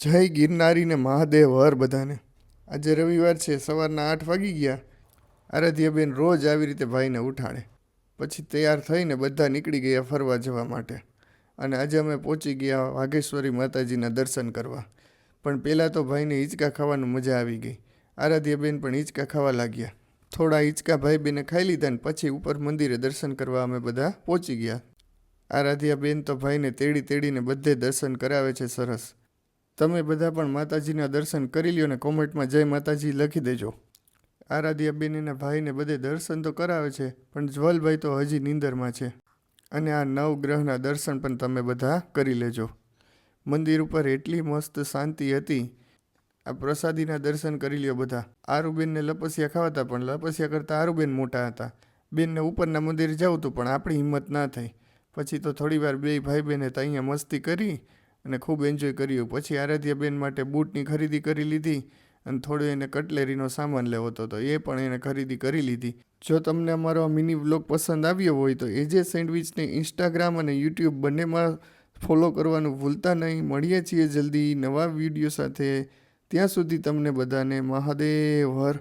જય ગિરનારીને મહાદેવ હર બધાને. આજે રવિવાર છે, સવારના 8 વાગી ગયા. આરાધ્યાબેન રોજ આવી રીતે ભાઈને ઉઠાડે. પછી તૈયાર થઈને બધા નીકળી ગયા ફરવા જવા માટે. અને આજે અમે પહોંચી ગયા વાઘેશ્વરી માતાજીના દર્શન કરવા. પણ પહેલાં તો ભાઈને હિંચકા ખાવાનું મજા આવી ગઈ. આરાધ્યાબેન પણ હિંચકા ખાવા લાગ્યા. થોડા હિંચકા ભાઈ બેને ખાઈ લીધા ને પછી ઉપર મંદિરે દર્શન કરવા અમે બધા પહોંચી ગયા. આરાધ્યાબેન તો ભાઈને તેડી તેડીને બધે દર્શન કરાવે છે. સરસ. તમે બધા પણ માતાજીના દર્શન કરી લ્યો ને કોમેન્ટમાં જય માતાજી લખી દેજો. આરાધ્યાબેન એના ભાઈને બધે દર્શન તો કરાવે છે, પણ જ્વલભાઈ તો હજી નીંદરમાં છે. અને આ નવગ્રહના દર્શન પણ તમે બધા કરી લેજો. મંદિર ઉપર એટલી મસ્ત શાંતિ હતી. આ પ્રસાદીના દર્શન કરી લ્યો બધા. આરુબેનને લપસિયા ખાવાતા, પણ લપસિયા કરતાં આરુબેન મોટા હતા. બેનને ઉપરના મંદિરે જવું હતું, પણ આપણી હિંમત ના થઈ. પછી તો થોડીવાર બે ભાઈ બહેને તો અહીંયા મસ્તી કરી અને ખૂબ એન્જોય કર્યું. પછી આરાધ્યાબેન માટે બૂટની ખરીદી કરી લીધી અને થોડો એને કટલેરીનો સામાન લેવો હતો તો એ પણ એને ખરીદી કરી લીધી. જો તમને અમારો મિની વ્લોગ પસંદ આવ્યો હોય તો એજે સેન્ડવિચને ઇન્સ્ટાગ્રામ અને યુટ્યુબ બંનેમાં ફોલો કરવાનું ભૂલતા નહીં. મળીએ છીએ જલ્દી નવા વિડીયો સાથે. ત્યાં સુધી તમને બધાને મહાદેવ હર.